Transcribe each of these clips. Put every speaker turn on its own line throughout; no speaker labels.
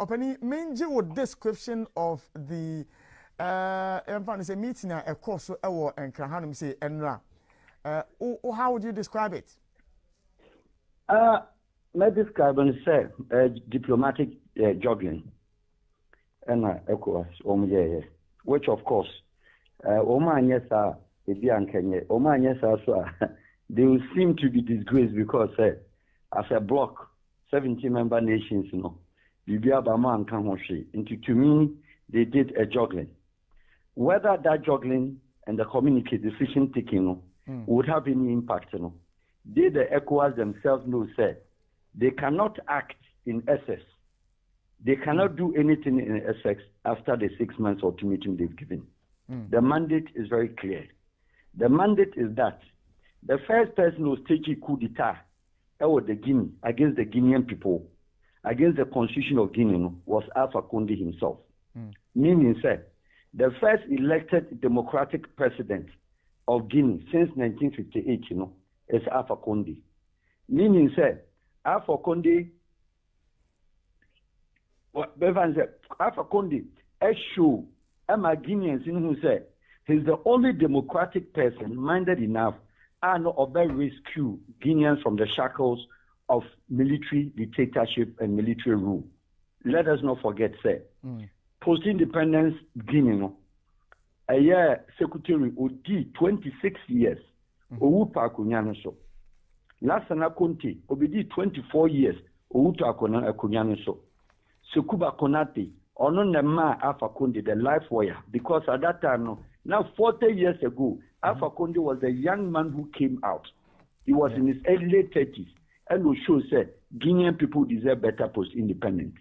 Openi menji with description of the meeting a course ewo enkrahanum say enra. How would you describe it?
My describe and say diplomatic juggling. And ECOWAS, which of course, Oman yes are Oman yes they will seem to be disgraced because as a bloc, 70 member nations, to me, they did a juggling. Whether that juggling and the community decision taking would have any impact, they, the ECOWAS themselves know, they cannot act in excess. They cannot do anything in excess after the 6 months ultimatum they've given. The mandate is very clear. The mandate is that the first person who staged a coup d'etat against the Guinean people, against the constitution of Guinea, was Alpha Condé himself. Meaning, the first elected democratic president of Guinea since 1958, is Alpha Condé. Meaning, Alpha Condé, Alpha Condé, show Guineans who say he's the only democratic person minded enough and of rescue Guineans from the shackles of military dictatorship and military rule. Let us not forget, post-independence Guinea, a year secretary OD 26 years, Owupa Akunyano so. Lassana Conte, obedi 24 years, Owuta Akunyano so. Sekuba Konate, Ononema Alpha Condé, the life warrior, because at that time, now 40 years ago, Alpha Condé was a young man who came out. He was in his early 30s, and will show Guinean people deserve better post-independent.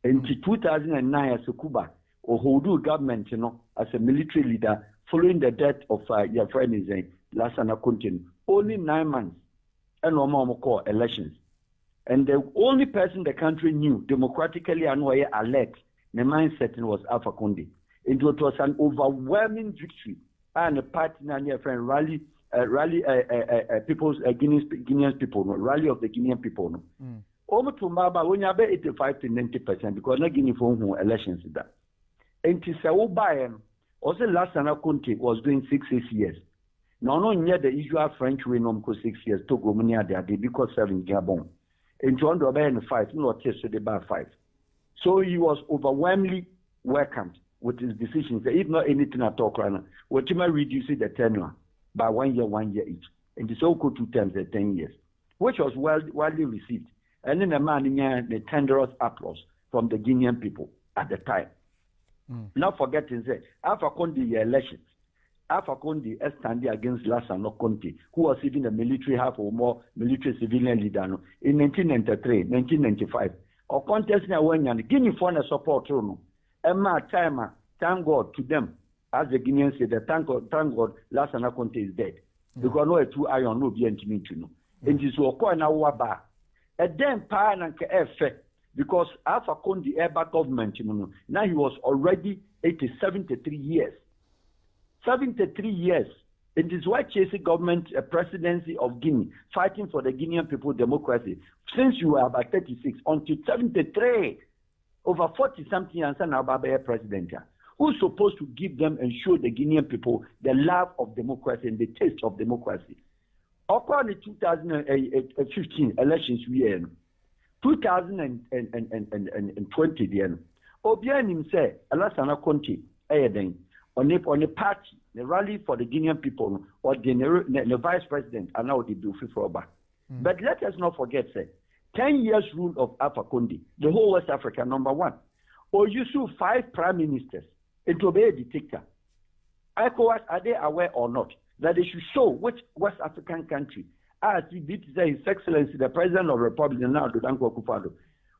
In 2009, as a Cuba, Ohudu government, as a military leader, following the death of your friend Lassana Conte, only 9 months, and no call elections. And the only person the country knew democratically and were elect, the mindset was Alpha Condé. It was an overwhelming victory, and a party and your friend rally people's Guinean people, rally of the Guinean people. Over to Maba, when you have 85 to 90%, because not Guinea for elections is that. And to say, also Lassana Conte was doing 6 years. No, near the usual French way, no, 6 years, Togo, because 7 Gabon. And John Robert 5, not tested about 5. So he was overwhelmingly welcomed with his decisions. If not anything at all, we're reducing the tenure by 1 year each. And it's all 2 times 10 years, which was widely received. And then the man in the tenderest applause from the Guinean people at the time. Not forgetting, Alpha Condé elections. Alpha Condé standing against Lassana Conte, who was even a military half or more military civilian leader in 1993, 1995. Or contest now when Guinea for a support time, thank God to them, as the Guineans say, thank God Lassana Conte is dead. Because no 2 iron no be intimate to know. And this will call now waba. And then because Alpha Condé Eba government, now he was already 73 years. 73 years. It is why chasing government presidency of Guinea, fighting for the Guinean people democracy, since you were about 36 until 73, over 40-something years and about a president, who's supposed to give them and show the Guinean people the love of democracy and the taste of democracy. According to 2015 elections, we are 2020, Obian himself, Lassana Conte, on a party, the rally for the Guinean people, or the vice president, and now the Dufi Froba. But let us not forget, 10 years rule of Alpha Condé, the whole West Africa, number 1. Or you saw 5 prime ministers, it will be a dictator. ECOWAS, are they aware or not that they should show which West African country, as he did say His Excellency, the President of the Republic, now the AKUFO-ADDO,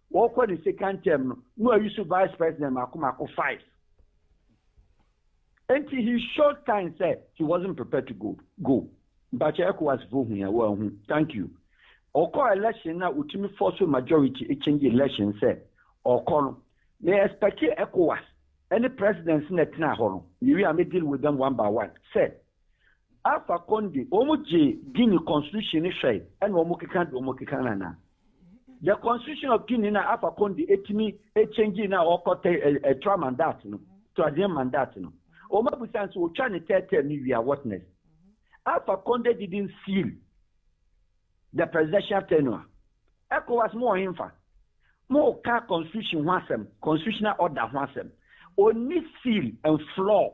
what for the second term, no, you should vice president, Makumako 5. And he short time said he wasn't prepared to go. But ECOWAS vote here. Well, thank you. Or call election now, ultimate force majority, a change election said, or call. They expect ECOWAS, any presidents in the Tnahoro, you may deal with them one by one. Said, Alpha Condé, Omoji, Guinea constitution is shay, and Omokikan, The constitution of Guinea na Alpha Conde etimi changing na okote a term mandate no to a mandate no. Oma busan so try to tell me we are witness. Alpha Conde didn't seal the presidential tenure. ECOWAS more infa. More car constitution wasem, constitutional order wasem. Only seal and flaw,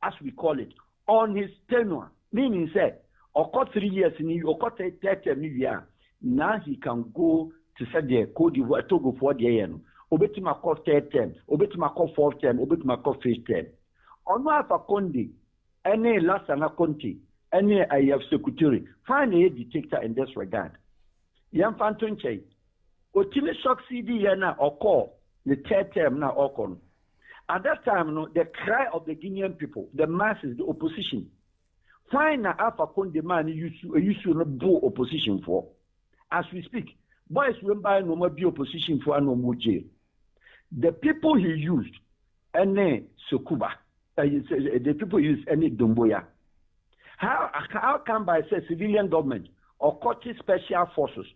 as we call it, on his tenure. Meaning say, or 3 years in you, or 30 years, now he can go to set the code to go for the year. Obetima call 3rd term, Obetima call 4th term, Obetima call 5th term. On Alpha Conde, any Lassana Conte, any IF secretary, find a dictator in this regard. Yam Fantonche, Otimi succeed na or call the 3rd term now or at that time, no, the cry of the Guinean people, the masses, the opposition, find na Alpha Conde man used to not do opposition for. As we speak, boys will buy no more be opposition for no more jail. The people he used, any Sokuba, the people used any Domboya. How come by say civilian government or courting special forces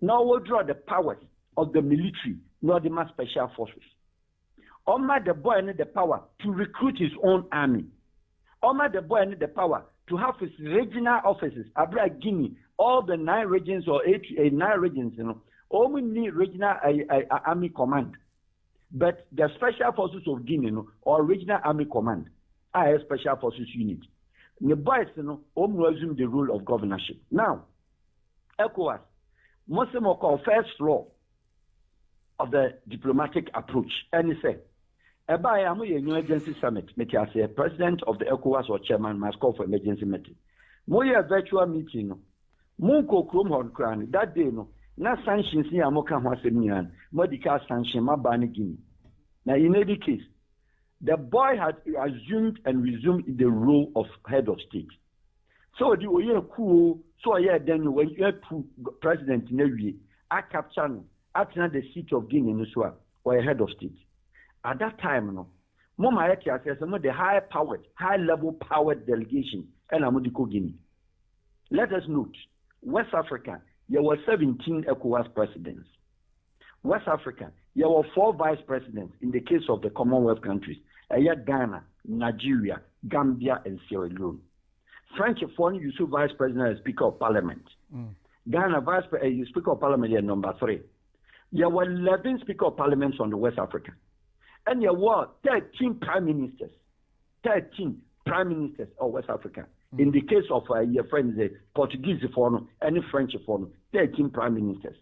now will draw the powers of the military, not the mass special forces? Oma the boy need the power to recruit his own army. Oma the boy need the power to have his regional offices. Abra Guinea, all the 9 regions or 9 regions, you know, only need regional army command. But the special forces of Guinea, you know, or regional army command, are a special forces unit. The boys, you know, resume the rule of governorship. Now, ECOWAS, Muslim call first law of the diplomatic approach, and he said, a new emergency summit, make as a president of the ECOWAS or chairman must call for emergency meeting. Moya virtual meeting, Munko Kromhorn Kran, that day, no, na sanctions near Moka Wasemian, medical sanction, Mabani Guinea. Now, in any case, the boy had assumed and resumed the role of head of state. So, the Oye Coup, so then when you had president in every, I captured at the seat of Guinea in Usua, or a head of state. At that time, no, Mama says some of the high-level powered delegation, and Amudiko Guinea. Let us note, West Africa, there were 17 ECOWAS presidents. West Africa, there were 4 vice presidents in the case of the Commonwealth countries, Ghana, Nigeria, Gambia, and Sierra Leone. Francophone, you see vice president and speaker of parliament. Ghana, speaker of parliament, number 3. There were 11 speaker of parliaments on the West Africa. And there were 13 prime ministers. 13 prime ministers of West Africa. In the case of your friends, the Portuguese foreign, any French foreign, 13 prime ministers.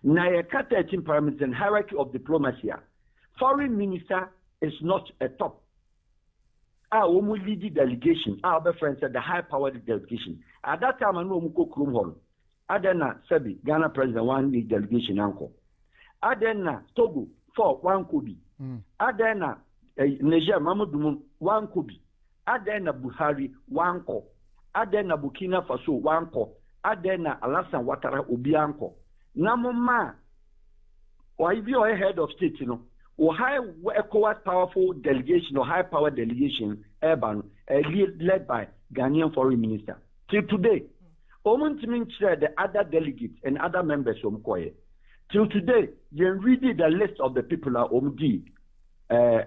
Now, 13 prime ministers in hierarchy of diplomacy. Foreign minister is not a top. Our leading delegation, our friends said the high-powered delegation. At that time, I know Muko Krumhorn. Adena Sebi, Ghana president, 1 lead delegation uncle. Adena Togo, 4, 1 Kobi. Adena Niger, Mamadou, 1 Kobi. Adena Buhari, 1 ko. Adena Burkina Faso, 1 ko. Adena Alassane Ouattara, Obianko. Namoma, or if you are head of state, you know, or high ECOWAS powerful delegation or high power delegation, urban, led by Ghanaian foreign minister. Till today, the other delegates and other members of Mkoye. Till today, you read the list of the people are Omdi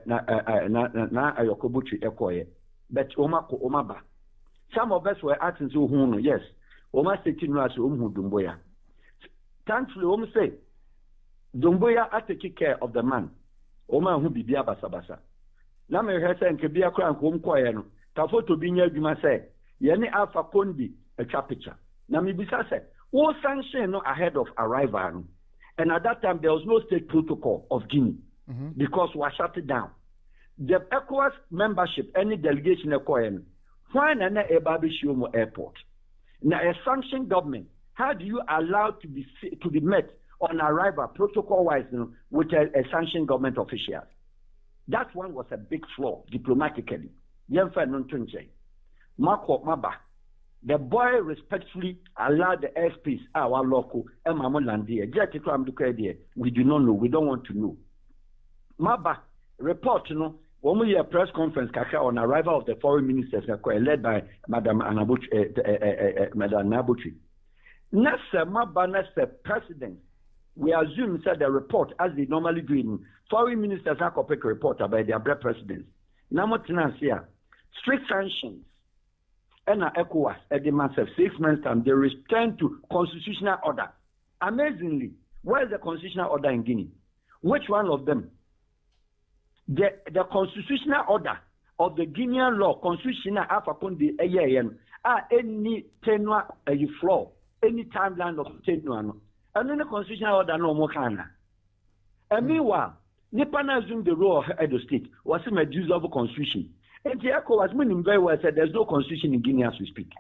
na Ayokobuchi Ekoye, but Omako Omaba. Some of us were asking so yes, Oma Setinua Dumboya. Thankfully, Om say Dumboya had to take care of the man. Oma who be basabasa. Na me hesa nke bia kra nko mkoye no. Ta photo bi nya adwuma say, ye ne Alpha Conde a picture. Na me bisa say, wo sanction no ahead of arrival no. And at that time, there was no state protocol of Guinea because we shut it down. The ECOWAS membership, any delegation, find an Ebabishomo airport. Now, a sanctioned government, how do you allow to be met on arrival, protocol-wise, with a sanctioned government official? That one was a big flaw, diplomatically. The boy respectfully allowed the airspace, our local, and Mamolandia. We do not know, we don't want to know. Maba report, when we had a press conference on arrival of the foreign ministers led by Madam Nabuchi. Nasa Maba Nasa president, we assume that the report, as they normally do in foreign ministers, have a report about their bread presidents. Now, here, strict sanctions, and ECOWAS at the months of 6 months time, they return to constitutional order. Amazingly, where is the constitutional order in Guinea? Which one of them? The constitutional order of the Guinean law, constitutional upon the AAN, any tenure floor, any timeline of tenure, and then the constitutional order no more can. And meanwhile, Nepal assumed the role of Edo State was a use of a constitution. And the ECOWAS meaning very well said there's no constitution in Guinea as we speak.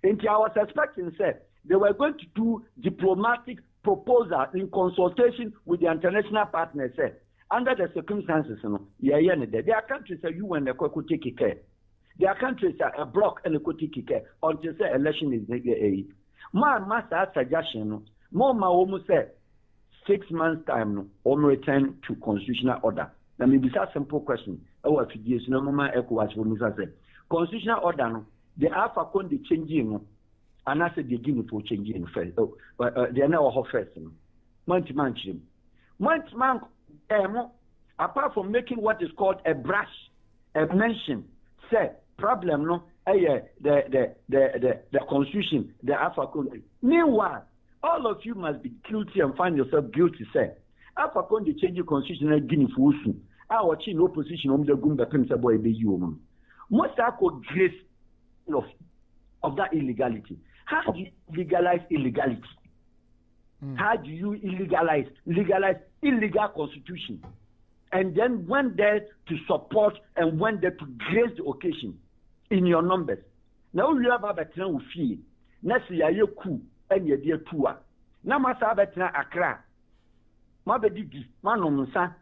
And I was expecting said they were going to do diplomatic proposal in consultation with the international partners said under the circumstances, their countries are you and the could take care. Their countries are a block and a could take care until the election is a my master suggestion more my almost said 6 months time or return to constitutional order. Now maybe that's a simple question. Our years no more ECOWAS will say constitutional order no the alpha con the changing and I said the Guinea for changing first. They are now first. Month apart from making what is called a brush, a mention, say problem no the constitution, the alpha con. Meanwhile, all of you must be guilty and find yourself guilty, say. Alpha con the changing constitutional Guinea for Usu. Our chin opposition on the Gumba Pimsa boy be you. Most are called grace of that illegality. How do you legalize illegality? How do you legalize illegal constitution? And then when there to support and when there to grace the occasion in your numbers. Now you have a better fee. Next year you coup and your dear tour. Now must have better Accra. My baby, my no son.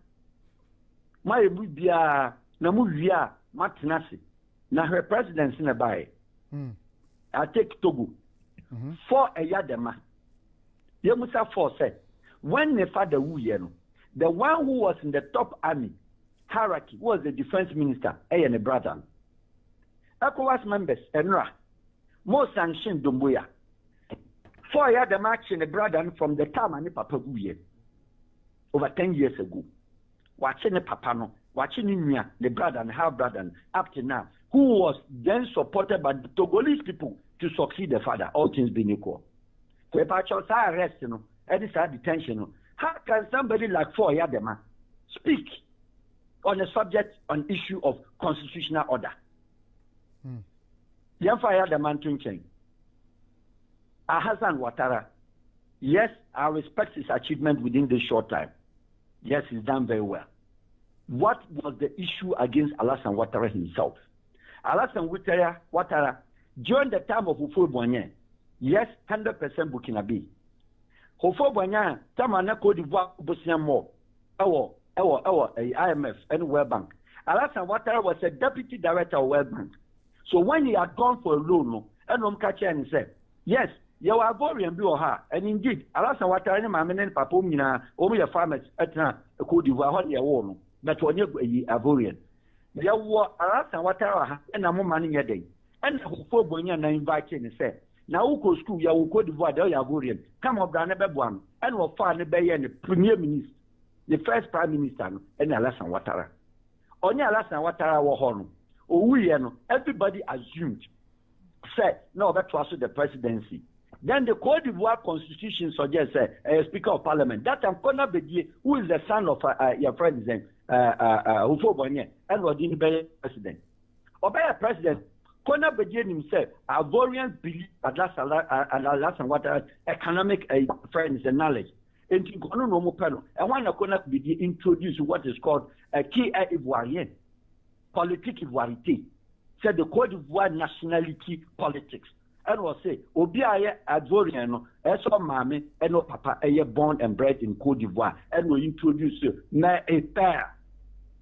My bibia, Namuvia, Martinasi. Now her president's in a buy. I take Togo. For a yadema. You must have said, when the father Wuyeno, the one who was in the top army hierarchy was the defense minister, and a brother. ECOWAS members, Enra, more sanctioned Dumbuya. 4 years the match in the brother from the time and Papa Guye. Over 10 years ago. Watching the Papano, watching Inya, the brother and half brother, up to now, who was then supported by the Togolese people to succeed the father, all things being equal. So if I chose arrest, and it's detention, how can somebody like 4 Yadema speak on a subject, on issue of constitutional order? Yamfa Yadema Tunchen. Hassan Ouattara, yes, I respect his achievement within this short time. Yes, he's done very well. What was the issue against Alassane Ouattara himself? Alassane Ouattara, during the time of AKUFO-ADDO, yes, 100% Burkinabe. AKUFO-ADDO, Tamana Côte d'Ivoire, Bosnia-Mo, IMF and World Bank. Alassane Ouattara was a deputy director of World Bank. So when he had gone for a loan, and said, yes, you are Ivorian Bureau, and indeed, Alassane Ouattara and Mamman Papomina, all your farmers at Côte d'Ivoire, but when you're Ivorian. There were Alassane Ouattara and a money a day. And AKUFO-ADDO invited and said, now who school ya Côte d'Ivoire, they are Ivorian, come up down a one, and will find the Premier Minister, the first Prime Minister, and Alassane Ouattara. Only Alassane Ouattara were home. Everybody assumed, said, no, that was the presidency. Then the Côte d'Ivoire constitution suggests a Speaker of Parliament. That Ankona Bedie, who is the son of your president, AKUFO-ADDO, and was the president. Obey president, Kona Bedie himself, Ivorians believe that Alassane Ouattara's economic friends and knowledge. And when Kona Bedie introduced what is called a key Ivoirien, politique Ivoirité, said the Côte d'Ivoire nationality politics. And will say, Obiaye Ivorian, Eso Mame, and no Papa, born and bred in Côte d'Ivoire, and will introduce a pair,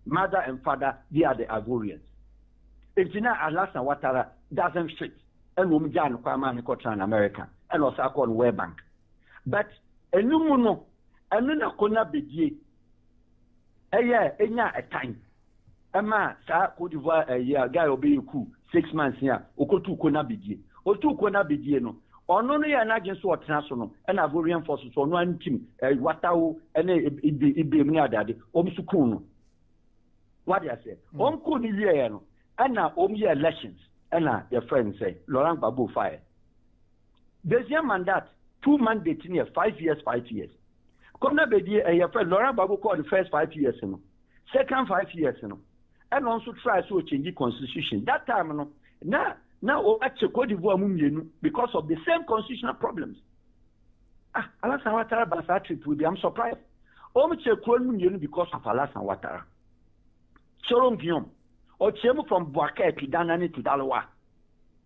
mother and father, they are the Ivorians. It's now Alassane Ouattara doesn't fit, and Umjan Kwame in America, and also called World Bank. But a new mono, and then a Kona Bedie, a year, a time. Ama sa Côte d'Ivoire a year, guy obey coup 6 months here, Okotu Kona Bedie. Otu Kona Bedie no, ono no ya na against what so no and Ivorian forces so no antim watawo and ibe mi adade omsukun no what they say omku ni ye no and na ye elections and na your friend say Laurent Gbagbo fire this year mandat 2 mandates in 5 years come na be your friend Laurent Gbagbo called the first 5 years no second 5 years no and also try to change the constitution that time no now actually Cote d'Ivoire because of the same constitutional problems. Alassane Ouattara Basa trip will be, I'm surprised. Because of Alassane Ouattara. Sorom Guillaume, or Chemo from Boaké to Danani to Daloa,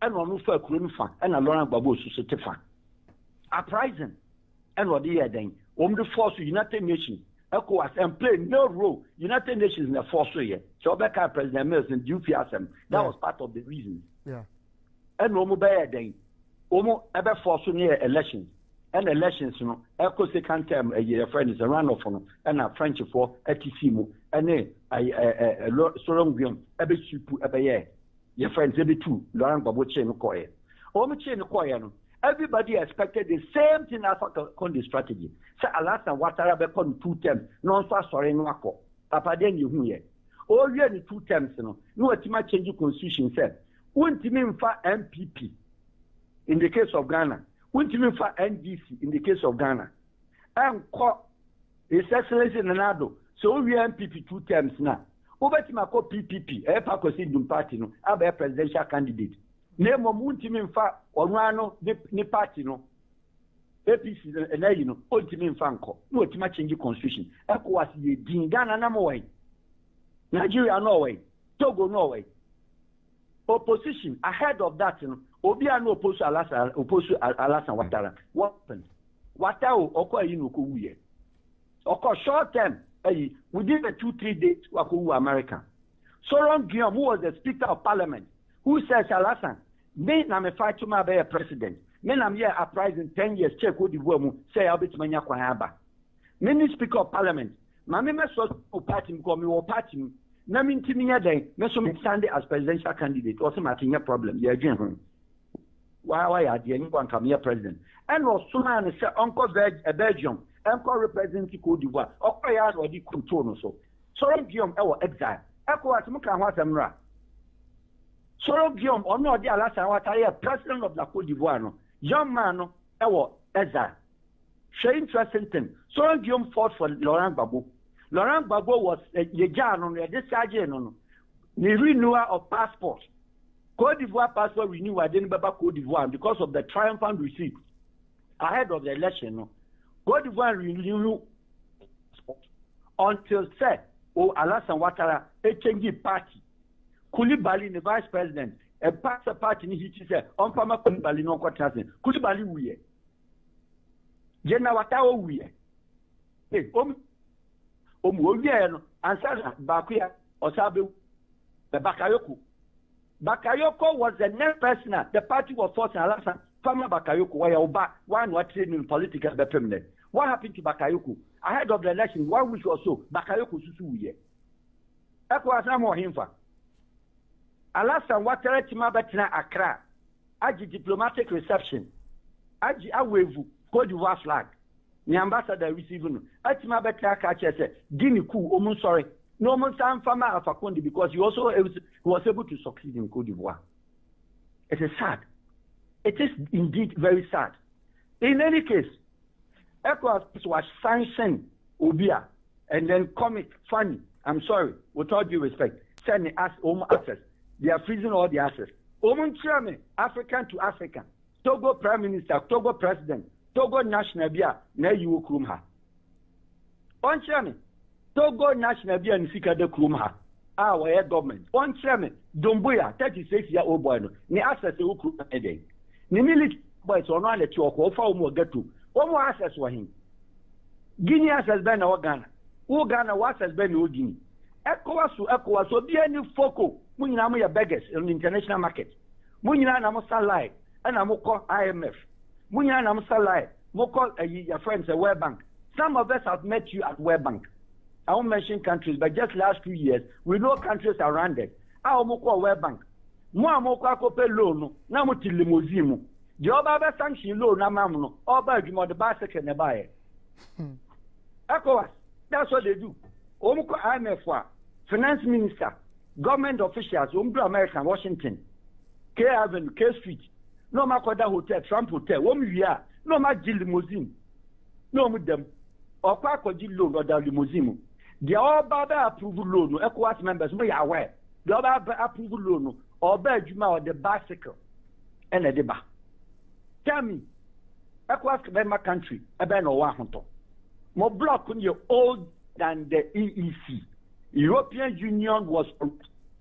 and on Ufa Kurunfa, and a Laurent Gbagbo Society fan. Uprising, and what they are doing, the force of United Nations, ECOWAS, and play no role. United Nations in the force here. So Becca President Mills and Dufiasem, that was part of the reason.
Yeah.
And no more then. Omo ever force near elections. And elections, you know, echo second term a year friend is a runoff and a French for Etisimu and a Sorom Guillaume, every super ever year. Your friends every two, Laurent Gbagbo chain choir. Omo chain choir. Everybody expected the same thing as on the strategy. Say Alassane Ouattara be con 2 terms, non so sorry no akọ. Papa den you hu ye. All year the 2 terms no. No ultima change the constitution said. Untimi mfa MPP in the case of Ghana. Untimi mfa NDC in the case of Ghana. Enko His Excellency Nanado. So we MPP 2 terms now. Obetima ko PPP. Pa ko si dum party no. Aba presidential candidate. Name of untimi mfa onwano ni party no. APC na you know. Untimi mfa nko. No ultima change the constitution. ECOWAS ye din Ghana na mo way. Nigeria no way. Togo no way. Opposition ahead of that, you know, Obia no opposed to Alassane Ouattara. What happened? Ouattara occur in Okuye. Occur short term, within the 2-3 days, Waku America. Sorom Guillaume, who was the Speaker of Parliament, who says Alassane, me na me fight to my be a president. Me na me here uprising 10 years. Check what the woman say I'll be to manya kwahaba. Me Speaker of Parliament. Ma me so party me come me party. Na me ntimi then me so me stand as presidential candidate or some atinye problem ye adwen ho why ya de any one come here president and was so man say uncle Belgium uncle represent Cote d'Ivoire okwa ya no di control no so Sorom Guillaume e wo exile ECOWAS mu kan ho asemra Sorom Guillaume ono di Alassane Ouattara president of the Cote d'Ivoire no young man no e wo exile shey interesting thing Sorom Guillaume fought for Laurent Gbagbo. Laurent Gbagbo was a discharge no renewal of passport. Cote d'Ivoire passport renewal didn't be back Cote d'Ivoire because of the triumphant receipt ahead of the election. No, Cote d'Ivoire renew until said, Alassane Ouattara a change party. Koulibaly the vice president a party ni he said on Pama Koulibaly no kwatase. Koulibaly wuye. Jena Ouattara wuye. Hey, no answer Bakuya Osabe Bakayoko. Bakayoko was the next person the party was forcing Alassane Fama Bakayoko where one was training in political permanent. What happened to Bakayoko? Ahead of the election, 1 week or so, Bakayoko Susu ye. ECOWAS na mo himfa. Alassane Ouattara tima betina Accra. Aji diplomatic reception. Aji awevu Cote d'Ivoire flag. The ambassador receiving Atima Betra catcher said, Guinea Coup, sorry. No man Sam Fama Fakondi because he also was able to succeed in Cote d'Ivoire. It is sad. It is indeed very sad. In any case, ECOWAS was sanctioned Ubia and then comic funny. I'm sorry, with all due respect, sending us home access. They are freezing all the access. Omun Chairman, African to African, Togo Prime Minister, Togo President. Togo National Bia na yiwo krum ha. Onkyere me Togo National Bia ni sika de krum ha. Our government. Onkyere me Domboya 36-year-old boy no. Ni access e krum e dey. Ni military boys ono ale ti okwo fa omo gato. Omo access wa him. Guinea access be na Ghana. Wo Ghana wa access be na Guinea. ECOWAS obi ani foko. Mu nyina mo ya beggars in the international market. Mu nyina na mo salai. Na mo call IMF. Munya Namsalai, Moko your friends at World Bank. Some of us have met you at World Bank. I won't mention countries, but just last 2 years, we know countries around it. Our Moko World Bank. Moko Akope Lono, Namuti Limousine. The Oba sanction loan na mamuno, Oba Jumo the bicycle ne buy. ECOWAS, that's what they do. Omko IMF, finance minister, government officials, Umbro American, Washington, K Avenue, K Street, no Makoda Hotel, Trump Hotel, no Majil limousine, no with them, or Quakoji loan or the limousine. The Oba approval loan, ECOWAS members, we are aware. The Oba approval loan, or Juma or the bicycle, and a deba. Tell me, ECOWAS member country, a ban or one. More block when you're old than the EEC. European Union was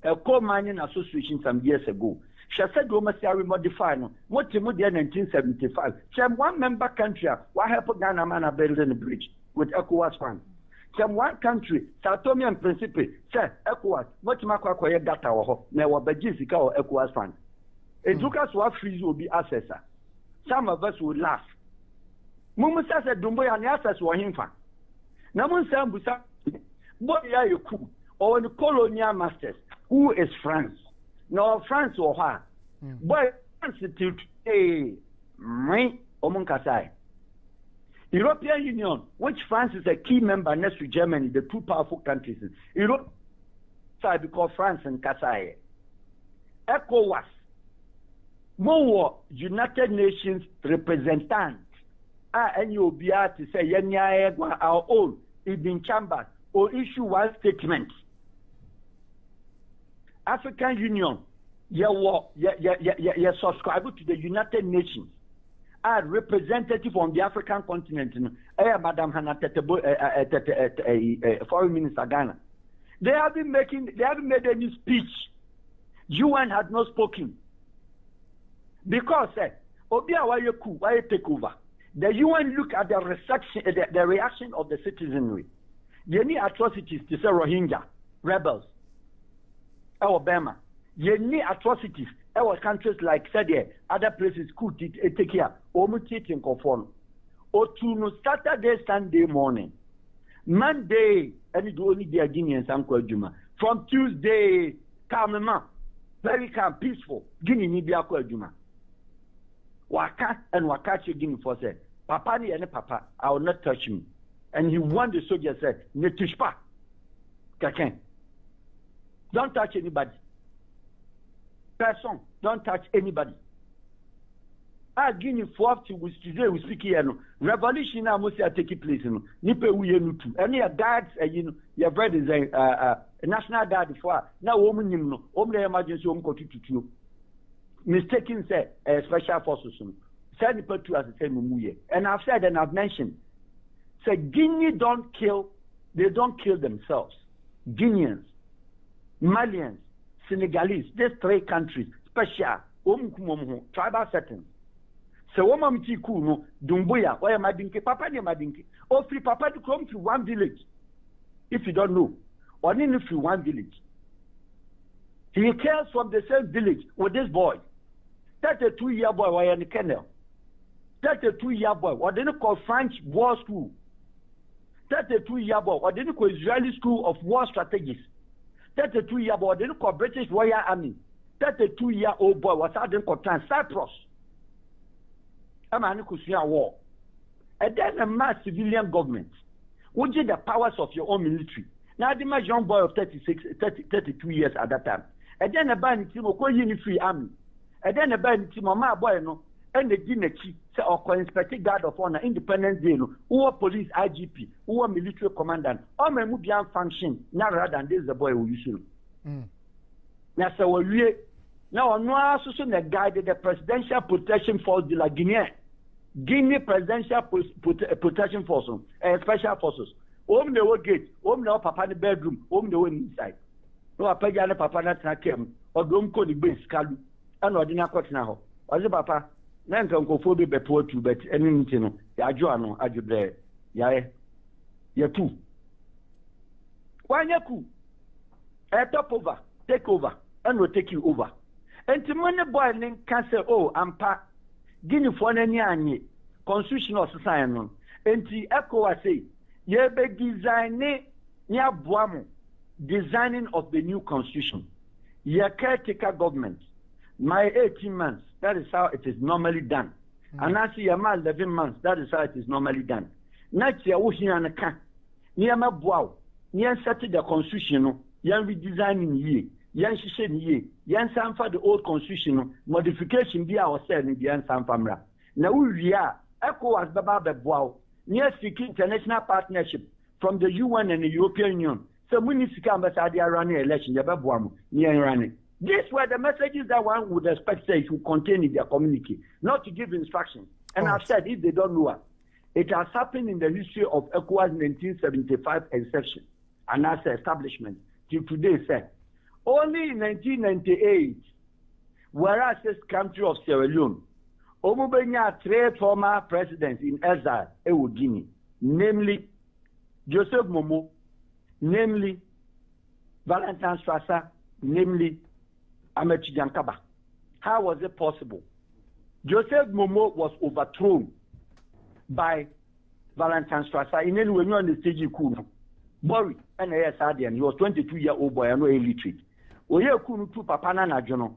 a coal mining association some years ago. She said we must modify no. What in 1975? Some one member country, what happened Ghana man building a bridge with ECOWAS funds. Some one country, Sao Tome and Principe, said ECOWAS, what Makwa data or now Bajisica or ECOWAS fund. It took us what freeze will be assessor. Some of us would laugh. Mumusa said Dumbo and assess were him fan. Namun Sambusa, what are you cool? Or the colonial masters, who is France? No, France or her. Boy, Institute, Omunkasai. European Union, which France is a key member next to Germany, the two powerful countries. Europe, because France and Kasai. ECOWAS, more United Nations representatives. And you'll be able to say, our own, in chambers, or issue one statement. African Union, you subscribe to the United Nations. As representative on the African continent, Madam Hannah Foreign Minister Ghana. They haven't made any speech. UN had not spoken. Because, Obia, why you coup, why you take over? The UN look at the reaction of the citizenry. You need atrocities to say Rohingya, rebels, Alabama. You need atrocities. Our countries like Sadia, other places could take care. Omutit in conform. Or to Saturday, Sunday morning. Monday, and it only be a Guinea and Sanko Juma. From Tuesday, calm, very calm, peaceful. Guinea Nibia Juma. Waka and Wakachi Guinea for said, Papa ni and Papa, I will not touch him. And he warned the soldier said, Netushpa. Kaken. Don't touch anybody. Person, don't touch anybody. I Guinea for today we speak here. No. Revolution now must take place. No. Nipe uye nutu. And your dads, your bread is a national dad before. Now woman no. The emergency to mistaken say special forces. Said the two as the same muye. And I've said and I've mentioned. Say Guinea they don't kill themselves. Guineans, Malians, Senegalese, these three countries, special, tribal settings. So woman no Dumbuya, why am I dinky? Papa ni madinki. Or free papa to come to one village. If you don't know. Or even if you one village. He cares from the same village with this boy. 32-year boy, why in the kennel? 32-year boy, what they call French war school. 32-year boy, what they call Israeli school of war strategies. 32-year boy, what they call British Royal Army. 32-year-old boy, what they call Cyprus. War. And then a mass civilian government, which is the powers of your own military. Now, the young boy of 32 years at that time. And then a band team of free army. And then a band team of my boy, and the Guinea or inspector guard of honor, independent day, who are police IGP, who are military commandant, or may move beyond function, now rather than this the boy who usually. Now, so we now, no association guided the Presidential Protection Force de la Guinea Presidential Protection Force, Special Forces. Home the gate, home the papa in the bedroom, home the one inside. No, I pay the papa not came, or don't call the base calu, and or dinner cut now. As a papa, then can go for the beport to bet anything. Ya Joano, Ajubre, ya two. Why yaku? A top over, take over, and will take you over. And to money boy can say, oh, I'm pa Guinea for any constitutional society. And the ECOWAS say, ye be designing of the new constitution. Ye caretaker government. My 18 months, That is how it is normally done. And as you are 11 months, that is how it is normally done. Next year, we hear an account. Near my bow, near setting the constitution, yan redesigning ye, yan shishen ye, yan sanfa the old constitution, modification be our said in the yan sanfamra. Now we are ECOWAS Baba Bow, near seeking international partnership from the UN and the European Union. So we need to come back to the running election, Yababuam, near running. These were the messages that one would expect say to contain in their communique, not to give instructions. And I've said, if they don't know it has happened in the history of ECOWAS 1975 inception and as establishment till today said. Only in 1998, whereas this country of Sierra Leone, Omubenya 3 former presidents in exile, Guinea, namely Joseph Momo, namely Valentine Strasser, namely Amechi Jankaba. How was it possible? Joseph Momo was overthrown by Valentine Strasser in any way on the stage coup. Bori and he was 22-year-old boy and no illiterate. Oye kunu tu papa na najono.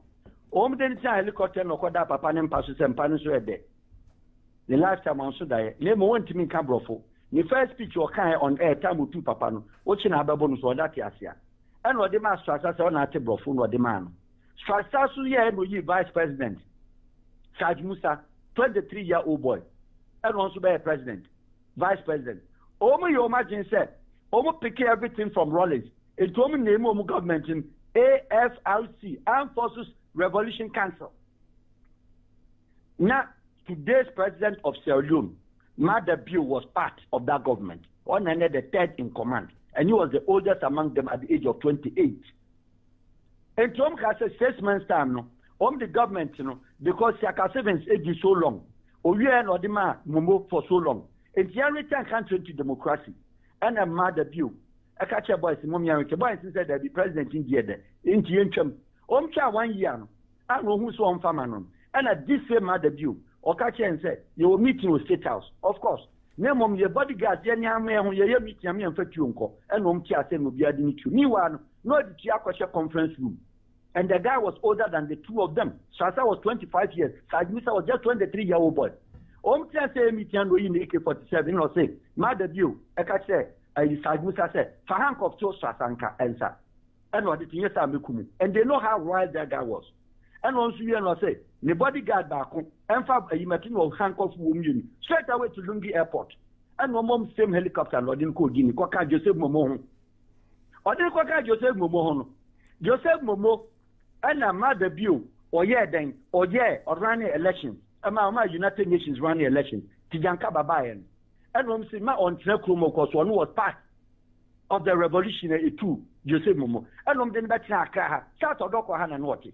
Then helicopter no koda papa nem pasu sempanu so ede. The last time on so die. Le mo want me kan brofo. The first speech o kan on air time tu papa no. O chi na ababo no so that asia. And what the man Strasser say na ate brofo no the man. Strasser so ye no yi vice president. Serge Musa, 23-year-old boy. And also be a president, vice president. Omo you imagine said, Omo pick everything from Rollins. It told me name Omo government in AFRC, Armed Forces Revolution Council. Now, today's president of Sierra Leone, Mada Bio, was part of that government. On and the third in command. And he was the oldest among them at the age of 28. And Tom has a 6 months time, no, on the government, you know, because Siaka Sevens age is so long. Oye and Odima Momo for so long. And the return country to democracy. And a Mada Bio. A catcher boy, Simon boy, said that the president in the in the Omcha 1 year. I know who's on Famanon. And at this same Mada Bio, or catcher and said, you will meeting with State House. Of course. Name on your bodyguard, Yanyam, you meet Yami and Fetunko, and Omcha said, will be adding to me one, not the Chiakosha conference room. And the guy was older than the two of them. Strasser was 25 years. Sajmusa was just 23-year-old boy. Omcha say meeting in the AK-47 or say, Mother View, Eka say, Sajmusa said, Fahank of Cho Strassanka answer. And what it is, and they know how wild that guy was. And once you know say, the bodyguard back home, and Fab a Yimatin of handcuff woman straight away to Lungi Airport. And no mom same helicopter, or didn't call Guinea, Kwaka Joseph Momo. Or didn't Kwaka Joseph Momo. Joseph Momo. And a Mother View, or then, or running elections. My United Nations running elections. Tijanka Babayan. And when see my on Trekrumo, because one was part of the revolutionary too, Joseph Momo. And when then back to start or Doko Han and Wati.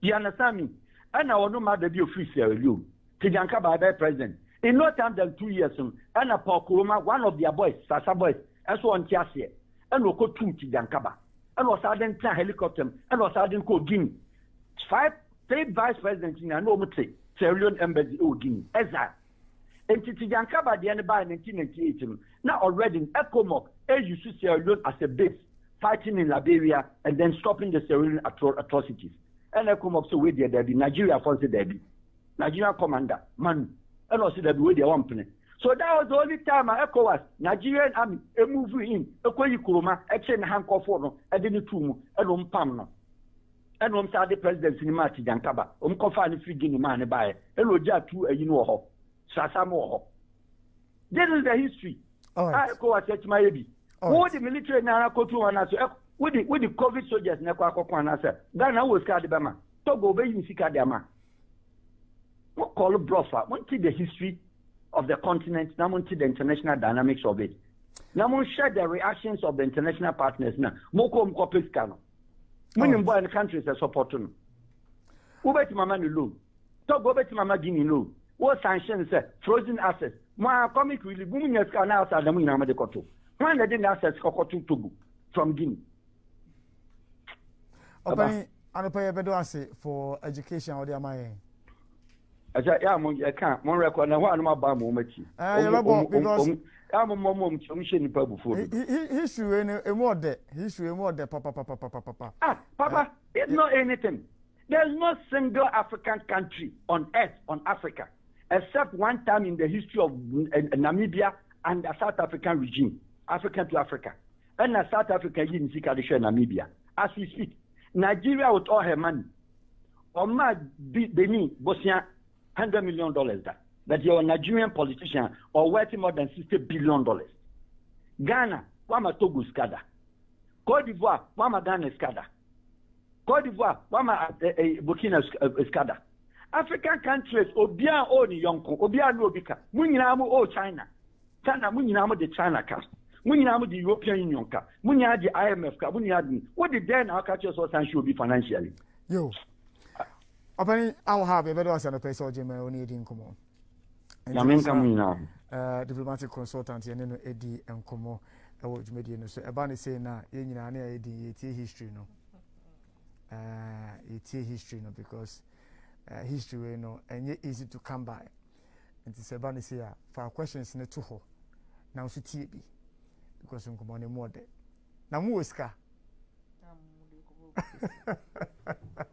You understand me? And I will no Mother View free Sierra Leone. Tijanka Babay president. In no time than 2 years, and a Pakuruma, one of their boys, Sasa boys, as one Tiasia, and we go to Tijankaba. And was sudden helicopter, and was sudden called Guinea. 3 vice presidents in an Omutri, Sierra Leone embassy, Guinea, Ezra. And Titijanka by the end of 1998, now already in ECOMOC, you see Sierra Leone as a base, fighting in Liberia and then stopping the Sierra Leone atrocities. And ECOMOC so with there be Nigeria for the Debbie, Nigeria commander, Manu, and also the way they want to. So that was the only time ECOWAS, Nigerian army, a move in, a Koyi Kuruma, a chain handcuff for a dinner tomb, and Pamno. And Sadi president in Mati Jankaba, Kofani Frigini man by, and Roja to a Yuno, Sasamo. This is the history. ECOWAS at my baby. What the military Naraco to an answer with the COVID soldiers, Nakako answer. Ghana was Kadibama, Togo Bay in Sikadama. What call a brofa? What is the history of the continent, now the international dynamics of it. Now share the reactions of the international partners now. Moko Mkopis Kano. Many boy in the countries are supporting. Who bet Mama loan? Talk go bet Mama Guinea loan. What sanctions frozen assets. My comic really booming as can outside the Munama de Koto. When they didn't assets Kokotu Togo from Guinea.
Open and pay a better for education or the my.
I can't. Mon record now. One of my because I'm a mom.
history a more there. History a more there. Papa.
Papa. It's not anything. There's no single African country on earth, on Africa, except one time in the history of Namibia and the South African regime, African to Africa. And the South Africa in Namibia. As we speak, Nigeria with all her money, or Benin, Bosnia, $100 million that you're a Nigerian politician or worth more than $60 billion. Ghana, Wama Togo Skada. Cote d'Ivoire, Wama Ghana Skada. Cote d'Ivoire, Wama Burkina Skada. African countries, Obia o ni Yonko, Obia no Bika, Muninamu o China. China, Muninamu the China cast. Muninamu the European Union cast. Munia the IMF cast. Munia, what did then our countries or sanction be financially?
Yo. Opening our have a better was a place or Jim only in common. Diplomatic consultant, and Eddie and Como, which made you so about say now, in Eddie, history, no. It's history, no, because history, no, and yet easy to come by. And it's about say for questions in the two hole. Now, she TB because you come on more day. Now, Muska.